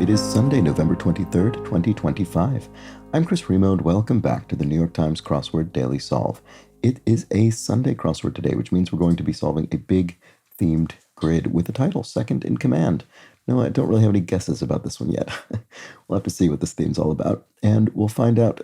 It is Sunday, November 23rd, 2025. I'm Chris Remo, and welcome back to the New York Times Crossword Daily Solve. It is a Sunday crossword today, which means we're going to be solving a big themed grid with the title Second in Command. No, I don't really have any guesses about this one yet. We'll have to see what this theme's all about, and we'll find out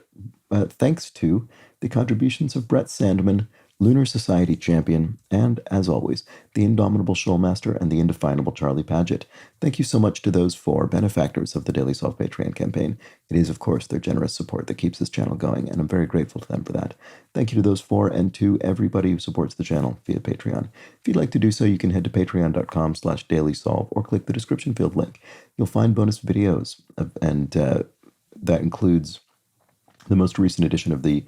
thanks to the contributions of Brett Sandman, Lunar Society champion, and, as always, the indomitable Shoalmaster and the indefinable Charlie Paget. Thank you so much to those four benefactors of the Daily Solve Patreon campaign. It is, of course, their generous support that keeps this channel going, and I'm very grateful to them for that. Thank you to those four and to everybody who supports the channel via Patreon. If you'd like to do so, you can head to patreon.com/dailysolve or click the description field link. You'll find bonus videos, and that includes the most recent edition of the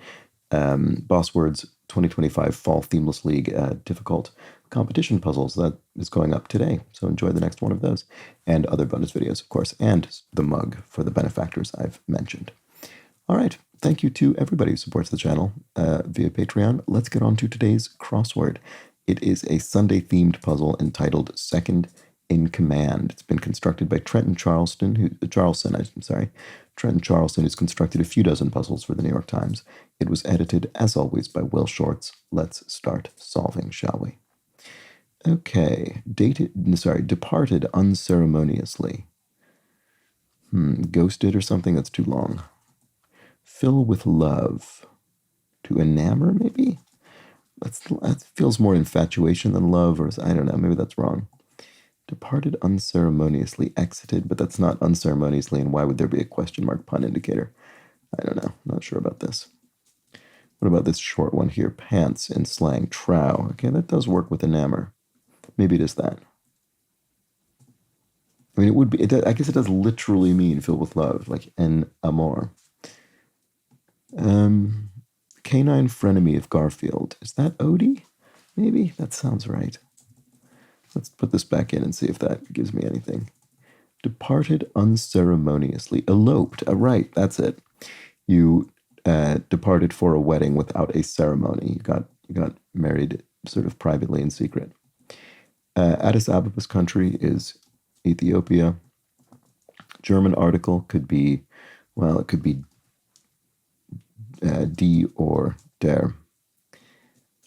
Boss Words 2025 Fall Themeless League difficult competition puzzles that is going up today. So enjoy the next one of those, and other bonus videos, of course, and the mug for the benefactors I've mentioned. All right, thank you to everybody who supports the channel via Patreon. Let's get on to today's crossword. It is a Sunday-themed puzzle entitled Second in Command. It's been constructed by Trenton Charleston, Trenton Charleston, who's constructed a few dozen puzzles for the New York Times. It was edited, as always, by Will Shorts. Let's start solving, shall we? Okay, departed unceremoniously. Ghosted or something? That's too long. Fill with love. To enamor, maybe? That feels more infatuation than love, or I don't know, maybe that's wrong. Departed unceremoniously, exited, but that's not unceremoniously, and why would there be a question mark pun indicator? I don't know, not sure about this. What about this short one here? Pants in slang, trow. Okay, that does work with enamor. Maybe it is that. I mean, it would be, I guess it does literally mean fill with love, like en amor. Canine frenemy of Garfield. Is that Odie? Maybe? That sounds right. Let's put this back in and see if that gives me anything. Departed unceremoniously. Eloped. Right, that's it. You departed for a wedding without a ceremony. You got married sort of privately in secret. Addis Abeba's country is Ethiopia. German article could be, well, it could be die or der.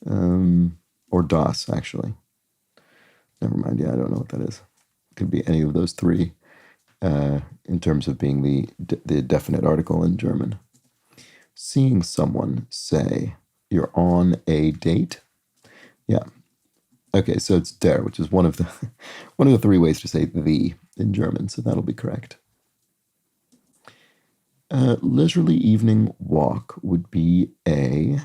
Or das, actually. Never mind, yeah, I don't know what that is. It could be any of those three in terms of being the definite article in German. Seeing someone, say, you're on a date. Yeah. Okay, so it's der, which is one of the three ways to say the in German, so that'll be correct. Leisurely evening walk would be a...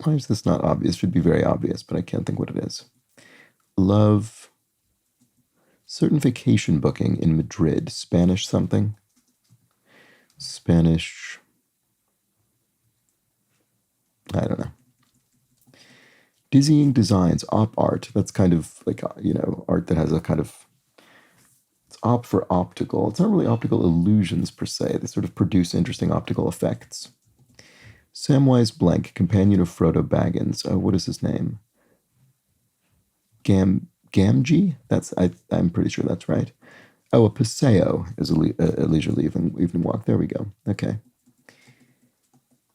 Why is this not obvious? It should be very obvious, but I can't think what it is. Love. Certain vacation booking in Madrid. Spanish something. Spanish. I don't know. Dizzying designs. Op art. That's kind of like, art that has a kind of... It's op for optical. It's not really optical illusions per se. They sort of produce interesting optical effects. Samwise Blank, companion of Frodo Baggins. What is his name? Gamgee? I'm pretty sure that's right. Oh, a paseo is a leisurely evening walk. There we go. Okay.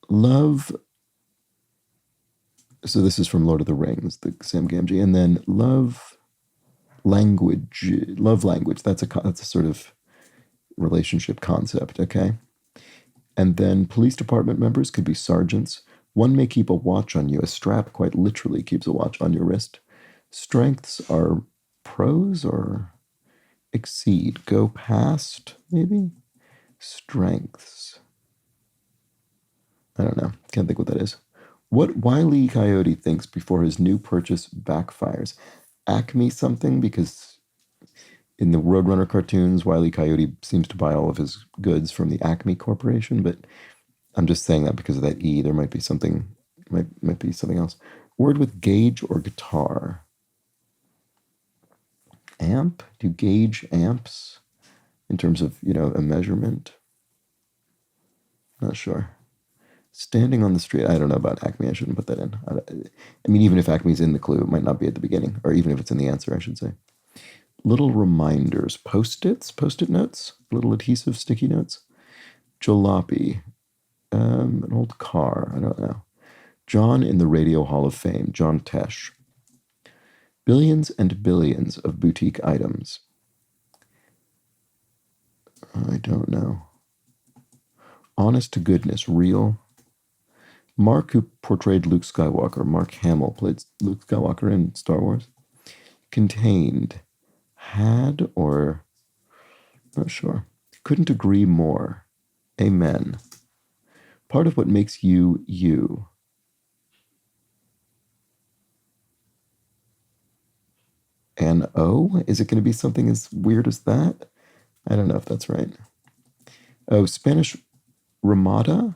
Love. So this is from Lord of the Rings, the Sam Gamgee, and then love language. That's a sort of relationship concept. Okay. And then police department members could be sergeants. One may keep a watch on you. A strap quite literally keeps a watch on your wrist. Strengths are pros or exceed. Go past, maybe? Strengths. I don't know. Can't think what that is. What Wile E. Coyote thinks before his new purchase backfires. Acme something, because... in the Roadrunner cartoons, Wile E. Coyote seems to buy all of his goods from the Acme Corporation, but I'm just saying that because of that E. There might be something, might be something else. Word with gauge or guitar. Amp? Do you gauge amps in terms of, a measurement? Not sure. Standing on the street. I don't know about Acme. I shouldn't put that in. I mean, even if Acme's in the clue, it might not be at the beginning, or even if it's in the answer, I should say. Little reminders. Post-its? Post-it notes? Little adhesive sticky notes? Jalopy. An old car. I don't know. John in the Radio Hall of Fame. John Tesh. Billions and billions of boutique items. I don't know. Honest to goodness. Real. Mark, who portrayed Luke Skywalker. Mark Hamill played Luke Skywalker in Star Wars. Contained. Had or... not sure. Couldn't agree more. Amen. Part of what makes you, you. An O? Is it going to be something as weird as that? I don't know if that's right. Oh, Spanish Ramada?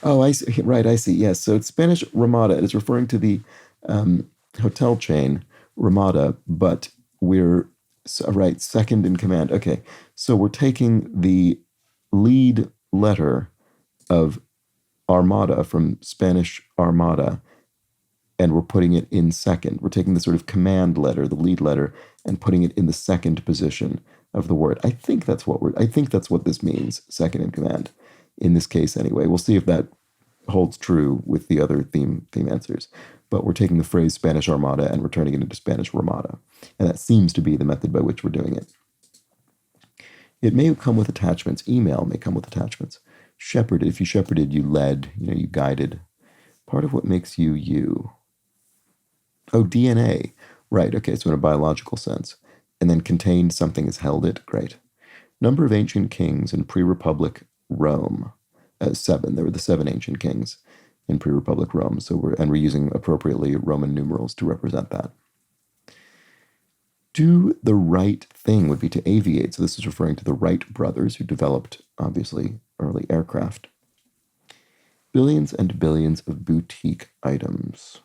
Oh, I see. Right, I see. Yes, so it's Spanish Ramada. It's referring to the hotel chain Ramada, but we're, right, second in command. Okay, so we're taking the lead letter of Armada from Spanish Armada, and we're putting it in second. We're taking the sort of command letter, the lead letter, and putting it in the second position of the word. I think that's what this means, second in command. In this case, anyway. We'll see if that holds true with the other theme answers. But we're taking the phrase Spanish Armada and we're turning it into Spanish Ramada. And that seems to be the method by which we're doing it. It may come with attachments. Email may come with attachments. Shepherded. If you shepherded, you led, you guided. Part of what makes you, you. Oh, DNA. Right, okay, so in a biological sense. And then contained something has held it. Great. Number of ancient kings in pre-Republic Rome. 7. There were the 7 ancient kings in pre-Republic Rome. So we're using appropriately Roman numerals to represent that. Do the right thing would be to aviate. So this is referring to the Wright brothers who developed, obviously, early aircraft. Billions and billions of boutique items.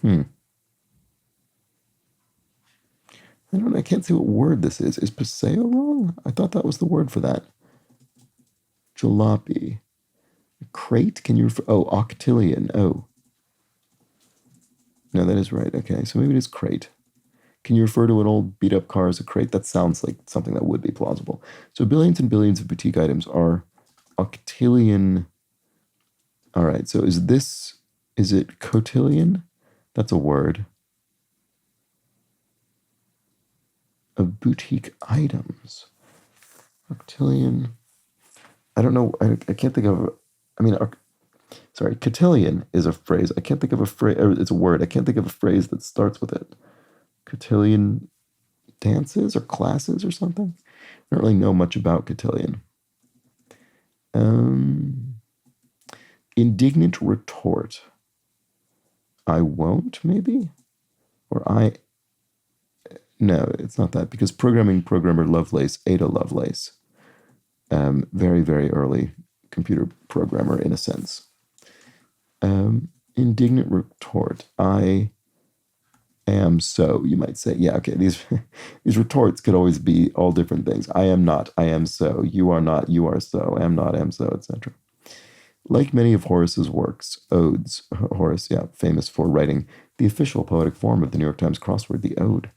I don't know. I can't see what word this is. Is paseo wrong? I thought that was the word for that. Jalopy. Crate? Can you refer? Oh, octillion. Oh. No, that is right. Okay, so maybe it is crate. Can you refer to an old beat-up car as a crate? That sounds like something that would be plausible. So billions and billions of boutique items are octillion. All right, so is it cotillion? That's a word. Of boutique items. Octillion. I don't know. I can't think of. Sorry. Cotillion is a phrase. I can't think of a phrase. It's a word. I can't think of a phrase that starts with it. Cotillion dances or classes or something. I don't really know much about cotillion. Indignant retort. I won't, maybe? No, it's not that, because programmer Lovelace, Ada Lovelace, very, very early computer programmer in a sense. Indignant retort. I am so, you might say. Yeah, okay, these retorts could always be all different things. I am not, I am so. You are not, you are so. I am not, I am so, etc. Like many of Horace's works, odes, Horace, famous for writing the official poetic form of the New York Times crossword, the ode.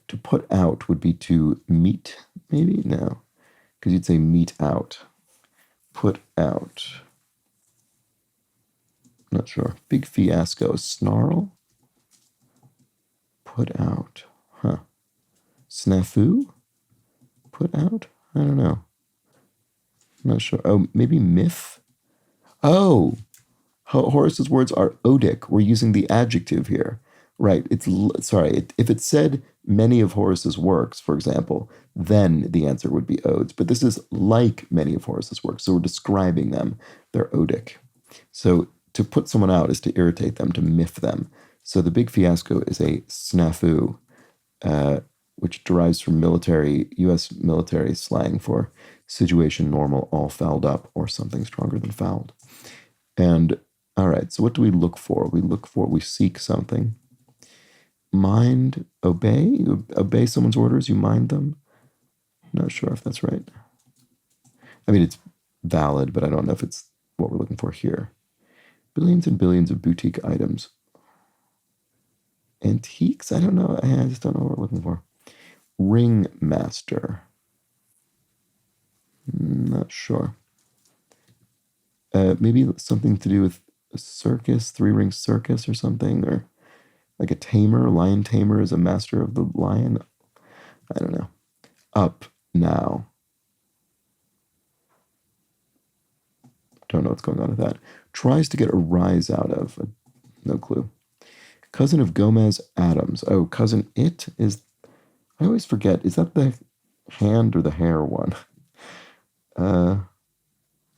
To put out would be to meet, maybe? No, because you'd say meet out. Put out. Not sure. Big fiasco. Snarl? Put out. Huh. Snafu? Put out? I don't know. Not sure. Oh, maybe myth? Oh! Horace's words are odic. We're using the adjective here. Right. If it said many of Horace's works, for example, then the answer would be odes. But this is like many of Horace's works, so we're describing them. They're odic. So to put someone out is to irritate them, to miff them. So the big fiasco is a snafu, which derives from U.S. military slang for situation normal, all fouled up, or something stronger than fouled. And, all right, so what do we look for? We seek something. Mind, obey? You obey someone's orders, you mind them? I'm not sure if that's right. I mean, it's valid, but I don't know if it's what we're looking for here. Billions and billions of boutique items. Antiques? I don't know. I just don't know what we're looking for. Ringmaster. Not sure. Maybe something to do with a circus, three-ring circus or something, or like a tamer, lion tamer is a master of the lion. I don't know. Up now. Don't know what's going on with that. Tries to get a rise out of. No clue. Cousin of Gomez Adams. Oh, cousin it is. I always forget. Is that the hand or the hair one? I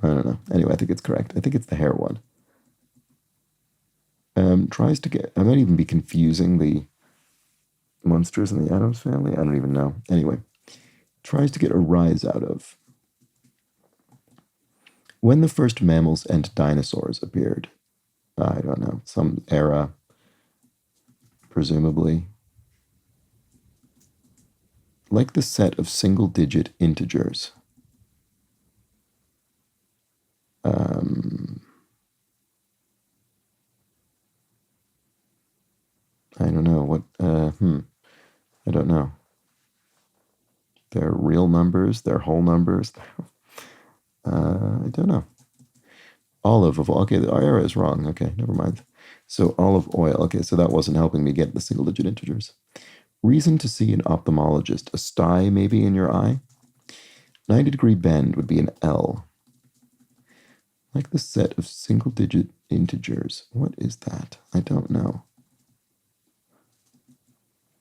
don't know. Anyway, I think it's correct. I think it's the hair one. Tries to get. I might even be confusing the monsters in the Addams family. I don't even know. Anyway, tries to get a rise out of. When the first mammals and dinosaurs appeared. I don't know. Some era, presumably. Like the set of single-digit integers. I don't know what. I don't know. They're real numbers. They're whole numbers. I don't know. Olive of okay. Our era is wrong. Okay, never mind. So olive oil. Okay, so that wasn't helping me get the single-digit integers. Reason to see an ophthalmologist. A sty maybe in your eye. 90-degree bend would be an L. Like the set of single-digit integers. What is that? I don't know.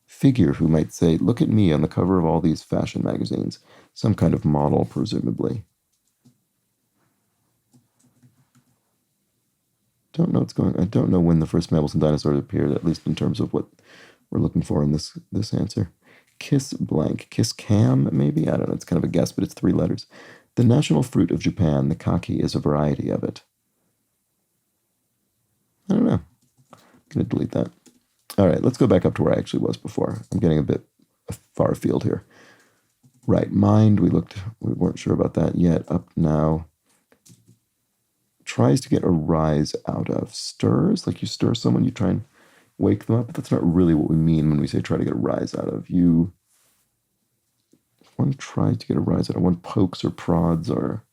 Figure who might say, look at me on the cover of all these fashion magazines. Some kind of model, presumably. Don't know what's going on. I don't know when the first mammals and dinosaurs appeared, at least in terms of what we're looking for in this answer. Kiss blank. Kiss cam, maybe? I don't know. It's kind of a guess, but it's 3 letters. The national fruit of Japan, the kaki, is a variety of it. I don't know. I'm going to delete that. All right, let's go back up to where I actually was before. I'm getting a bit far afield here. Right, mind, we weren't sure about that yet. Up now. Tries to get a rise out of. Stirs, like you stir someone, you try and wake them up. But that's not really what we mean when we say try to get a rise out of. One tries to get a rise out of. One pokes or prods or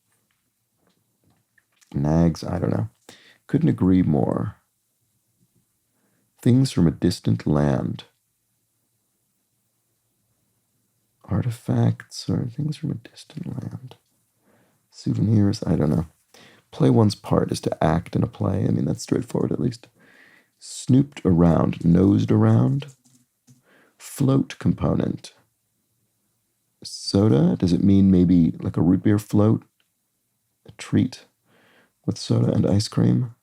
nags. I don't know. Couldn't agree more. Things from a distant land. Artifacts or things from a distant land. Souvenirs. I don't know. Play one's part is to act in a play. I mean, that's straightforward at least. Snooped around, nosed around. Float component. Soda, does it mean maybe like a root beer float? A treat with soda and ice cream?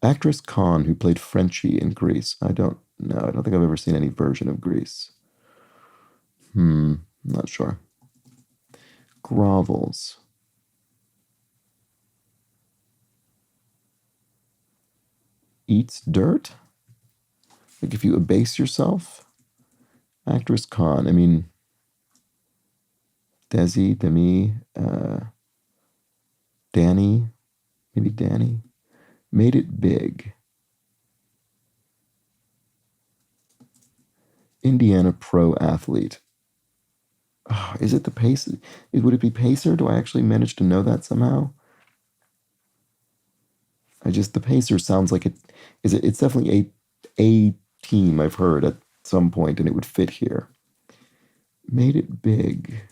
Actress Khan, who played Frenchie in Grease. I don't know. I don't think I've ever seen any version of Grease. Not sure. Grovels. Eats dirt? Like if you abase yourself? Actress Khan, I mean, Desi, Demi, Danny, maybe Danny. Made it big. Indiana pro athlete. Oh, is it the Pacer? Would it be Pacer? Do I actually manage to know that somehow? The Pacer sounds like it's definitely a team I've heard at some point, and it would fit here. Made it big.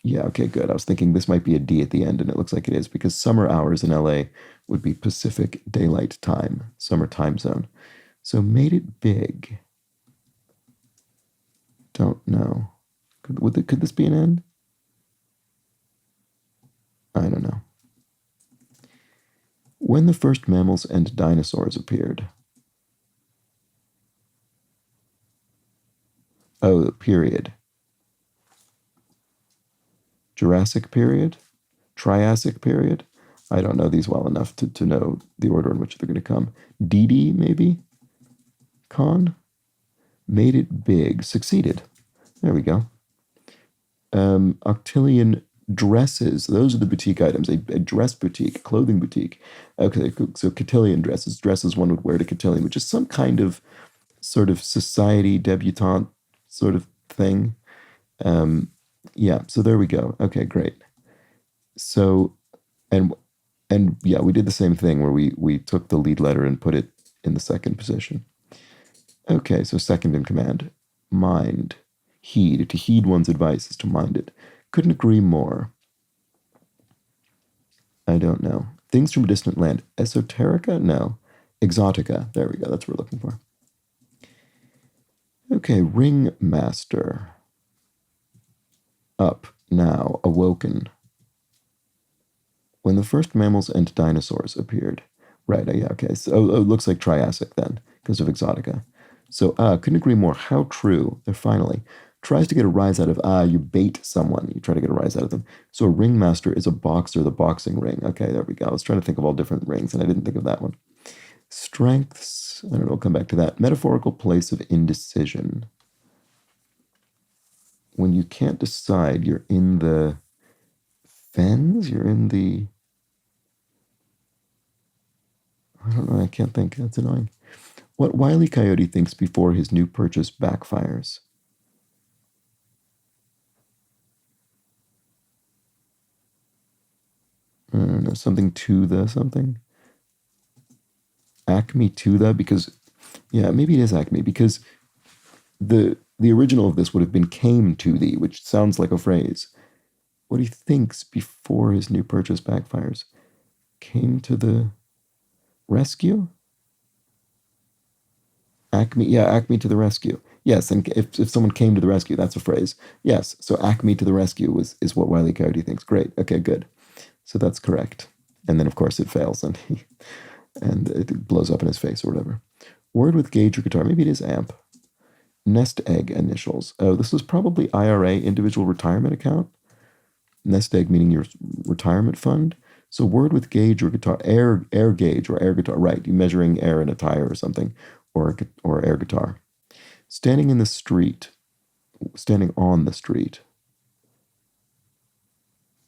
Yeah, okay, good. I was thinking this might be a D at the end, and it looks like it is, because summer hours in LA would be Pacific Daylight Time, summer time zone. So made it big. Don't know. Could this be an N? I don't know. When the first mammals and dinosaurs appeared. Oh, period. Jurassic period? Triassic period? I don't know these well enough to know the order in which they're going to come. Didi, maybe? Con? Made it big. Succeeded. There we go. Octillion Dresses, those are the boutique items. A dress boutique, a clothing boutique. Okay, so cotillion dresses one would wear to cotillion, which is some kind of sort of society debutante sort of thing. Um, yeah, so there we go. Okay, great. So, and yeah, we did the same thing where we took the lead letter and put it in the second position. Okay, so second in command. Mind. Heed. To heed one's advice is to mind it. Couldn't agree more. I don't know. Things from a distant land. Esoterica? No. Exotica. There we go. That's what we're looking for. Okay, ringmaster. Up, now, awoken. When the first mammals and dinosaurs appeared. Right, yeah, okay. So it looks like Triassic then, because of Exotica. So, couldn't agree more. How true. They're finally. Tries to get a rise out of, you bait someone. You try to get a rise out of them. So a ringmaster is a boxer, the boxing ring. Okay, there we go. I was trying to think of all different rings, and I didn't think of that one. Strengths, I don't know, we'll come back to that. Metaphorical place of indecision. When you can't decide, you're in the fens, you're in the, I don't know, I can't think. That's annoying. What Wile E. Coyote thinks before his new purchase backfires. I don't know, something to the something. Acme to the, because, yeah, maybe it is Acme, because the original of this would have been came to thee, which sounds like a phrase. What he thinks before his new purchase backfires. Came to the rescue? Acme, yeah, Acme to the rescue. Yes, and if someone came to the rescue, that's a phrase. Yes, so Acme to the rescue is what Wile E. Coyote thinks. Great, okay, good. So that's correct. And then, of course, it fails, and and it blows up in his face or whatever. Word with gauge or guitar. Maybe it is amp. Nest egg initials. Oh, this was probably IRA, individual retirement account. Nest egg meaning your retirement fund. So word with gauge or guitar. Air gauge or air guitar. Right, you're measuring air in a tire or something, or air guitar. Standing in the street. Standing on the street.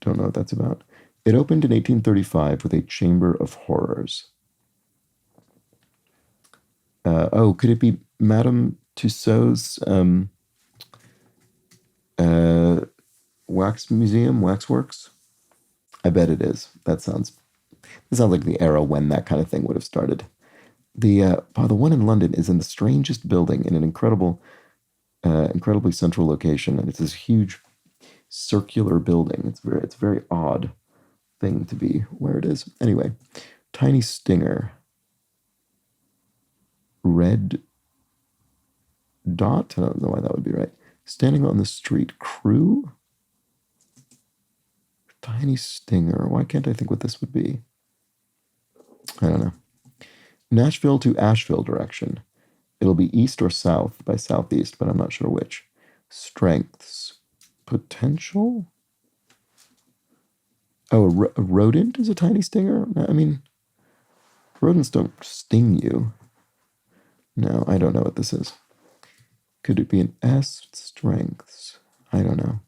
Don't know what that's about. It opened in 1835 with a chamber of horrors. Could it be Madame Tussauds wax museum, waxworks? I bet it is. It sounds like the era when that kind of thing would have started. The one in London is in the strangest building in an incredibly central location, and it's this huge circular building. It's a very odd thing to be where it is. Anyway, tiny stinger. Red dot? I don't know why that would be right. Standing on the street. Crew? Tiny stinger. Why can't I think what this would be? I don't know. Nashville to Asheville direction. It'll be east or south by southeast, but I'm not sure which. Strengths. Potential? Oh, a rodent is a tiny stinger? I mean, rodents don't sting you. No, I don't know what this is. Could it be an S? Strengths. I don't know.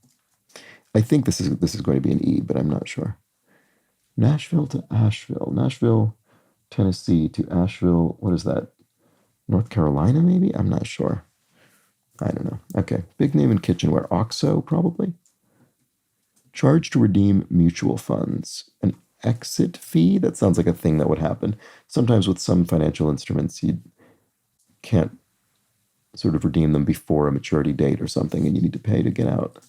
I think this is going to be an E, but I'm not sure. Nashville to Asheville. Nashville, Tennessee to Asheville. What is that? North Carolina, maybe? I'm not sure. I don't know. Okay. Big name in kitchenware. OXO, probably. Charge to redeem mutual funds. An exit fee? That sounds like a thing that would happen. Sometimes with some financial instruments, you can't sort of redeem them before a maturity date or something, and you need to pay to get out.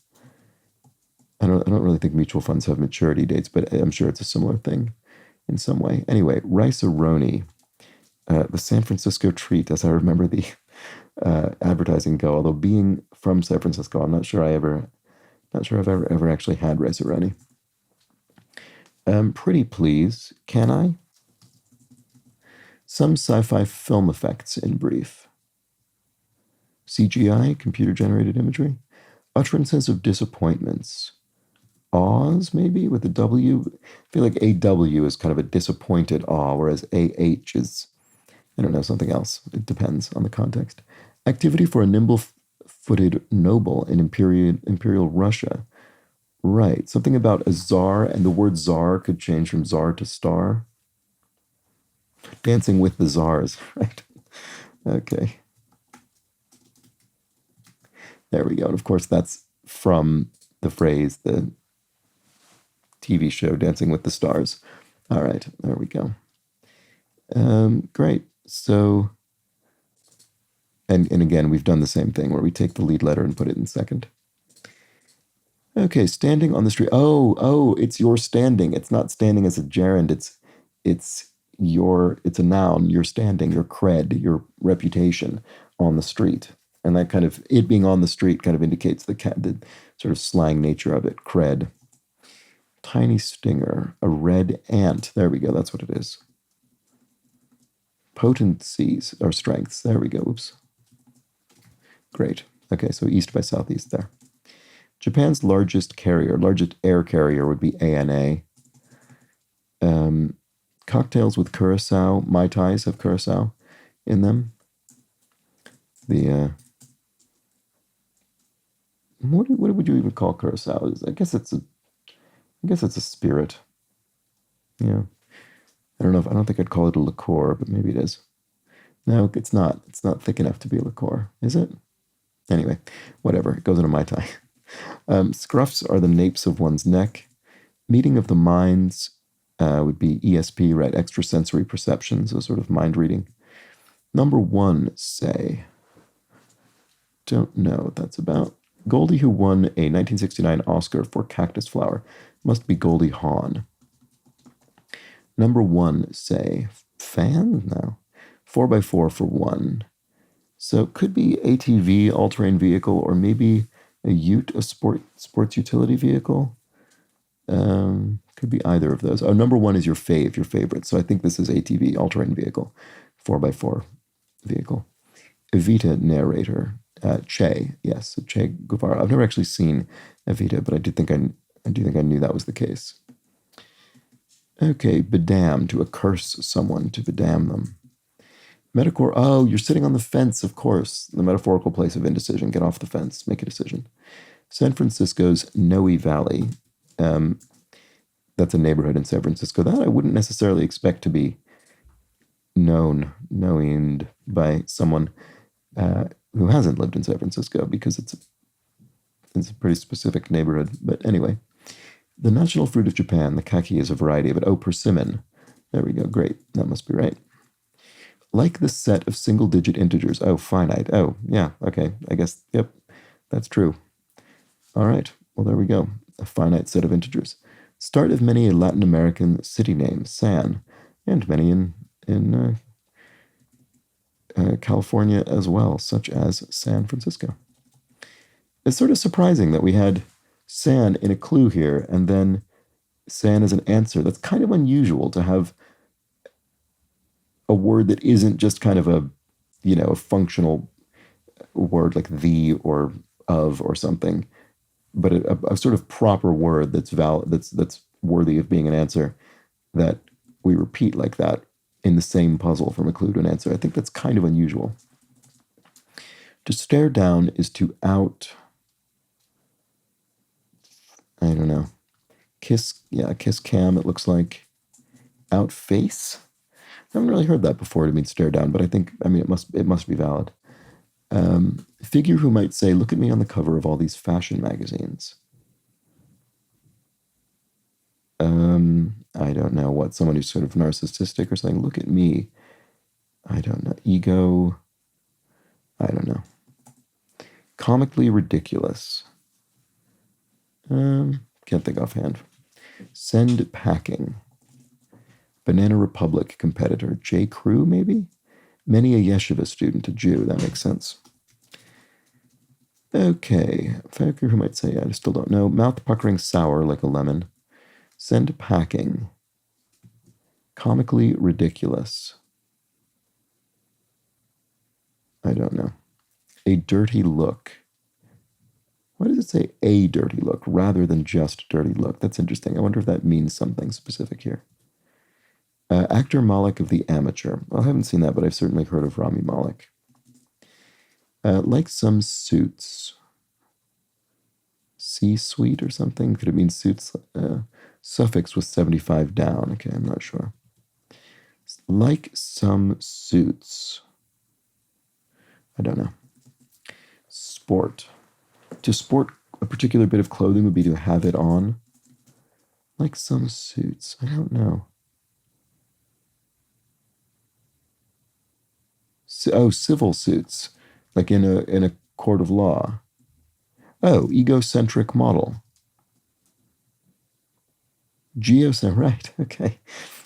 I don't really think mutual funds have maturity dates, but I'm sure it's a similar thing in some way. Anyway, rice-a-roni, the San Francisco treat, as I remember the advertising go. Although being from San Francisco, I'm not sure I've ever actually had rice-a-roni. Pretty please, can I? Some sci-fi film effects in brief. CGI, computer-generated imagery. Utterances of disappointments. Aws, maybe, with a W. I feel like AW is kind of a disappointed awe, whereas AH is, I don't know, something else. It depends on the context. Activity for a nimble-footed noble in imperial Russia. Right. Something about a czar, and the word czar could change from czar to star. Dancing with the czars, right? Okay. There we go. And of course, that's from the phrase, the TV show Dancing with the Stars. All right. There we go. Great. So, and again, we've done the same thing where we take the lead letter and put it in second. Okay, standing on the street. Oh, it's your standing. It's not standing as a gerund. It's it's a noun. You're standing, your cred, your reputation on the street. And that kind of, it being on the street kind of indicates the sort of slang nature of it, cred. Tiny stinger, a red ant. There we go. That's what it is. Potencies or strengths. There we go. Oops. Great. Okay, so east by southeast there. Japan's largest air carrier would be ANA. Cocktails with curacao, Mai Tais have curacao in them. What would you even call curacao? I guess it's a spirit. Yeah. I don't think I'd call it a liqueur, but maybe it is. No, it's not. It's not thick enough to be a liqueur, is it? Anyway, whatever. It goes into Mai Tai. Scruffs are the napes of one's neck. Meeting of the minds would be ESP, right? Extrasensory perception, so sort of mind reading. Number one, say. Don't know what that's about. Goldie, who won a 1969 Oscar for Cactus Flower, must be Goldie Hawn. Number one, say. Fan? No. 4x4 for one. So it could be ATV, all-terrain vehicle, or maybe a ute, a sports utility vehicle. Could be either of those. Oh, number one is your favorite. So I think this is ATV, all-terrain vehicle, 4x4 vehicle. Evita narrator, Che, yes, so Che Guevara. I've never actually seen Evita, but I do think I knew that was the case. Okay, bedam, to accurse someone, to bedam them. Metaphor, oh, you're sitting on the fence, of course. The metaphorical place of indecision. Get off the fence, make a decision. San Francisco's Noe Valley. That's a neighborhood in San Francisco. That I wouldn't necessarily expect to be known by someone who hasn't lived in San Francisco, because it's a pretty specific neighborhood. But anyway, the national fruit of Japan, the kaki, is a variety of it. Oh, persimmon. There we go. Great. That must be right. Like the set of single-digit integers. Oh, finite. Oh, yeah. Okay. I guess, yep, that's true. All right. Well, there we go. A finite set of integers. Start of many a Latin American city name, San, and many in California as well, such as San Francisco. It's sort of surprising that we had San in a clue here, and then San as an answer. That's kind of unusual to have a word that isn't just kind of a functional word like the or of or something, but a sort of proper word that's valid, that's worthy of being an answer, that we repeat like that in the same puzzle from a clue to an answer. I think that's kind of unusual. To stare down is to out, I don't know, kiss cam, it looks like. Outface? I haven't really heard that before to mean stare down, but it must be valid. Figure who might say, look at me on the cover of all these fashion magazines. I don't know what, someone who's sort of narcissistic or something. Look at me. I don't know. Ego. I don't know. Comically ridiculous. Can't think offhand. Send packing. Banana Republic competitor. J. Crew, maybe? Many a yeshiva student, a Jew. That makes sense. Okay. Figure who might say, I still don't know. Mouth puckering sour like a lemon. Send packing. Comically ridiculous. I don't know. A dirty look. Why does it say a dirty look rather than just dirty look? That's interesting. I wonder if that means something specific here. Actor Malek of The Amateur. Well, I haven't seen that, but I've certainly heard of Rami Malek. Like some suits. C-suite or something? Could it mean suits? Suffix with 75 down. Okay, I'm not sure. Like some suits. I don't know. Sport. To sport a particular bit of clothing would be to have it on. Like some suits. I don't know. Oh, civil suits. Like in a court of law. Oh, egocentric model. Right, okay.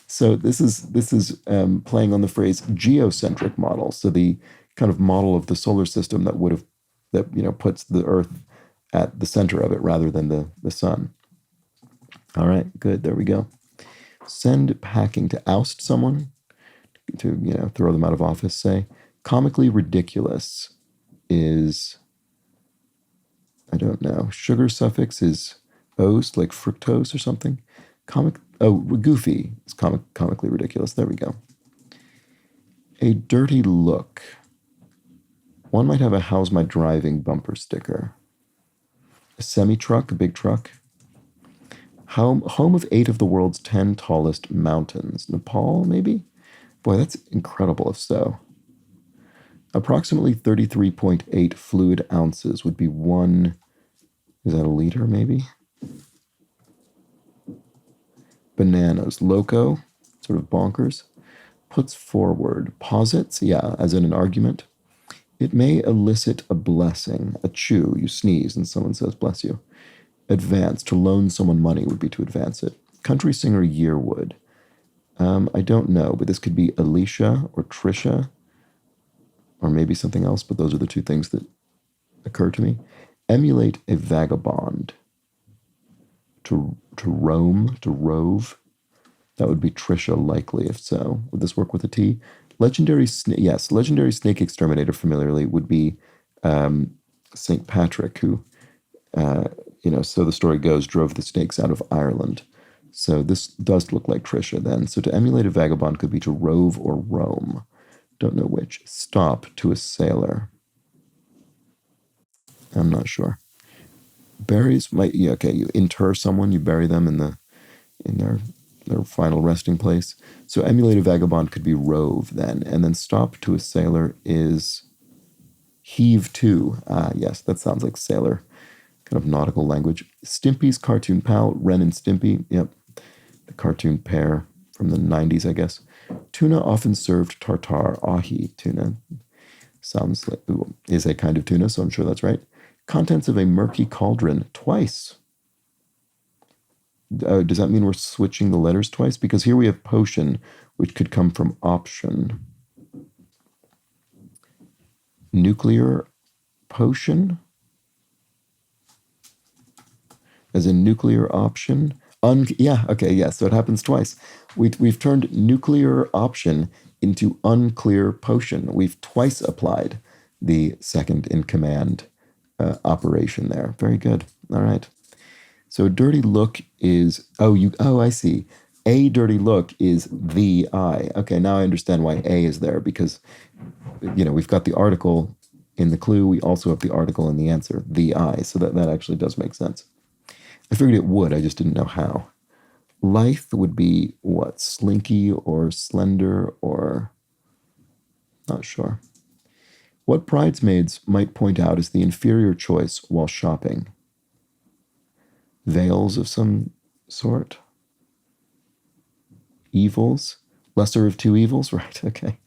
So this is playing on the phrase geocentric model. So the kind of model of the solar system that puts the Earth at the center of it rather than the sun. All right, good. There we go. Send packing, to oust someone, to throw them out of office. Say comically ridiculous is, I don't know. Sugar suffix is "-ose", like fructose or something. Goofy is comically ridiculous. There we go. A dirty look. One might have a "how's my driving" bumper sticker. A semi-truck, a big truck. Home of 8 of the world's 10 tallest mountains. Nepal, maybe? Boy, that's incredible if so. Approximately 33.8 fluid ounces would be one. Is that a liter, maybe? Bananas. Loco, sort of bonkers. Puts forward. Posits, yeah, as in an argument. It may elicit a blessing. A chew, you sneeze and someone says bless you. Advance, to loan someone money would be to advance it. Country singer Yearwood. I don't know, but this could be Alicia or Trisha or maybe something else, but those are the two things that occur to me. Emulate a vagabond. To roam, to rove. That would be Trisha, likely, if so. Would this work with a T? Legendary snake exterminator familiarly would be St. Patrick, who, so the story goes, drove the snakes out of Ireland. So this does look like Trisha then. So to emulate a vagabond could be to rove or roam. Don't know which. Stop, to a sailor. I'm not sure. Berries might, yeah, okay, you inter someone, you bury them in their final resting place. So emulate a vagabond could be rove then. And then stop to a sailor is heave to. Yes, that sounds like sailor, kind of nautical language. Stimpy's cartoon pal, Ren and Stimpy. Yep, the cartoon pair from the 90s, I guess. Tuna often served tartar. Ahi tuna. Sounds like, is a kind of tuna, so I'm sure that's right. Contents of a murky cauldron, twice. Does that mean we're switching the letters twice? Because here we have potion, which could come from option. Nuclear potion? As in nuclear option? Yeah, okay, yeah, so it happens twice. We've turned nuclear option into unclear potion. We've twice applied the second in command operation there. Very good. All right. So a dirty look is, I see. A dirty look is the eye. Okay, now I understand why A is there, because, we've got the article in the clue. We also have the article in the answer, the eye. So that actually does make sense. I figured it would, I just didn't know how. Lithe would be what? Slinky or slender or not sure. What bridesmaids might point out as the inferior choice while shopping? Veils of some sort? Evils? Lesser of two evils? Right, okay.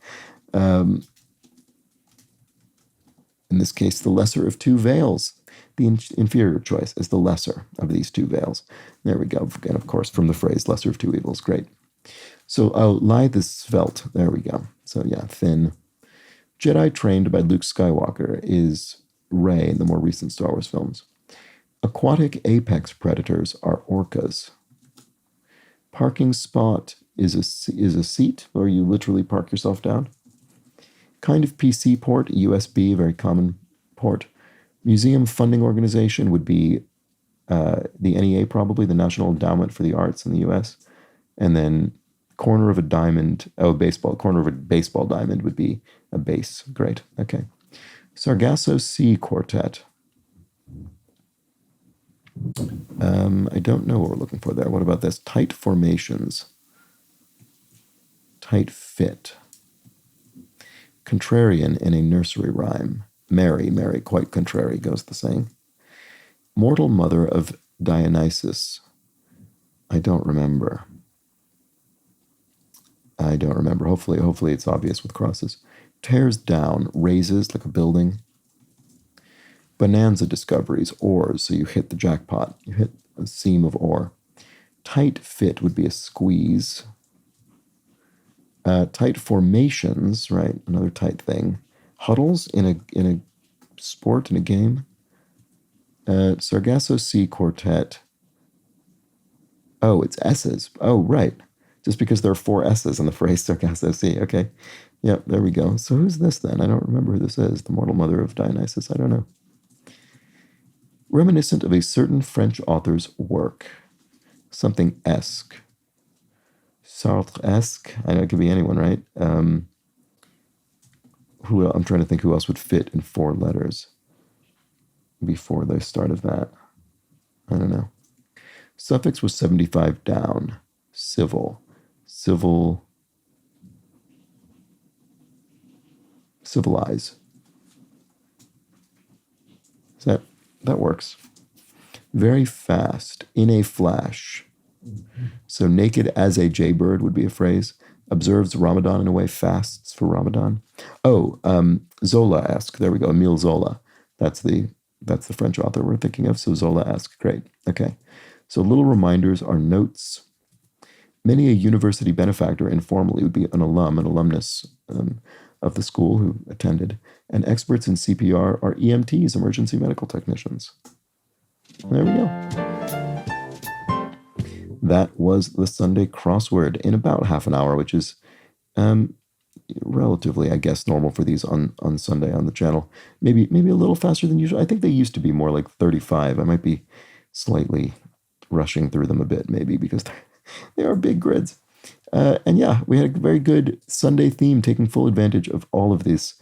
In this case, the lesser of two veils. The inferior choice is the lesser of these two veils. There we go. And of course, from the phrase lesser of two evils. Great. So, lithe is svelte. There we go. So, yeah, thin. Jedi trained by Luke Skywalker is Rey in the more recent Star Wars films. Aquatic apex predators are orcas. Parking spot is a seat, where you literally park yourself down. Kind of PC port, USB, very common port. Museum funding organization would be the NEA, probably, the National Endowment for the Arts in the US. And then corner of a diamond, corner of a baseball diamond would be a base. Great, okay. Sargasso Sea Quartet. I don't know what we're looking for there. What about this? Tight formations. Tight fit. Contrarian in a nursery rhyme. Merry, merry, quite contrary, goes the saying. Mortal mother of Dionysus. I don't remember. Hopefully it's obvious with crosses. Tears down, raises like a building. Bonanza discoveries, ores, so you hit the jackpot. You hit a seam of ore. Tight fit would be a squeeze. Tight formations, right? Another tight thing. Huddles in a sport, in a game. Sargasso Sea Quartet. Oh, it's S's. Oh, right. Just because there are 4 S's in the phrase Sargasso Sea. Okay. Yeah, there we go. So who's this then? I don't remember who this is. The mortal mother of Dionysus. I don't know. Reminiscent of a certain French author's work. Something esque. Sartre-esque. I know it could be anyone, right? I'm trying to think who else would fit in 4 letters before the start of that. I don't know. Suffix was 75 down. Civil. Civilize. That works. Very fast. In a flash. So naked as a jaybird would be a phrase. Observes Ramadan in a way, fasts for Ramadan. Oh, Zola-esque. There we go. Emile Zola. That's the French author we're thinking of. So Zola-esque. Great. Okay. So little reminders are notes. Many a university benefactor informally would be an alumnus of the school who attended. And experts in CPR are EMTs, emergency medical technicians. There we go. That was the Sunday crossword in about half an hour, which is relatively, I guess, normal for these on Sunday on the channel. Maybe a little faster than usual. I think they used to be more like 35. I might be slightly rushing through them a bit, maybe, because they are big grids. And yeah, we had a very good Sunday theme, taking full advantage of all of this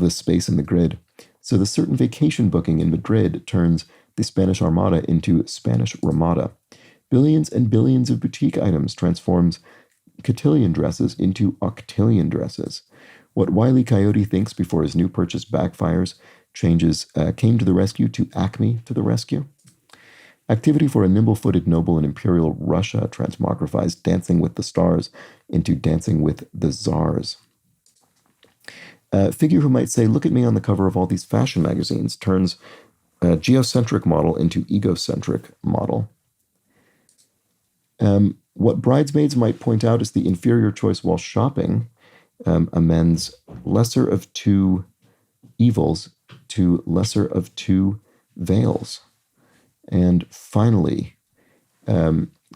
space in the grid. So the certain vacation booking in Madrid turns the Spanish Armada into Spanish Ramada. Billions and billions of boutique items transforms cotillion dresses into octillion dresses. What Wile E. Coyote thinks before his new purchase backfires came to the rescue to Acme to the rescue. Activity for a nimble-footed noble in Imperial Russia transmogrifies Dancing with the Stars into Dancing with the Czars. A figure who might say, look at me on the cover of all these fashion magazines, turns a geocentric model into egocentric model. What bridesmaids might point out is the inferior choice while shopping amends lesser of 2 evils to lesser of 2 veils. And finally,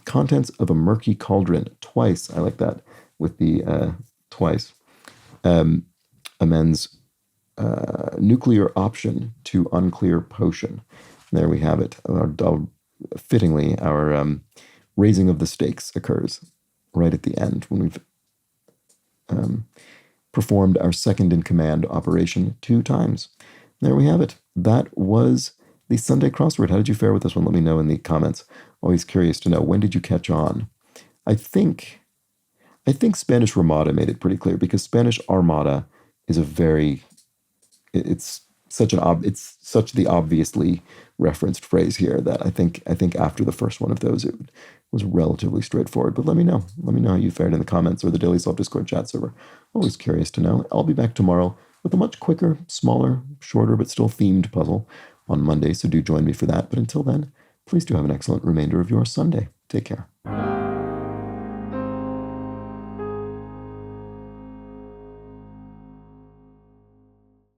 contents of a murky cauldron twice. I like that with the twice. Amends nuclear option to unclear potion. There we have it. Fittingly, our raising of the stakes occurs right at the end when we've performed our second-in-command operation 2 times. There we have it. That was the Sunday crossword. How did you fare with this one? Let me know in the comments. Always curious to know. When did you catch on? I think Spanish Ramada made it pretty clear, because Spanish Armada is it's such the obviously referenced phrase here that I think after the first one of those it was relatively straightforward. But let me know how you fared in the comments or the Daily Solve Discord chat server. Always curious to know. I'll be back tomorrow with a much quicker, smaller, shorter, but still themed puzzle on Monday, so do join me for that. But until then, please do have an excellent remainder of your Sunday. Take care.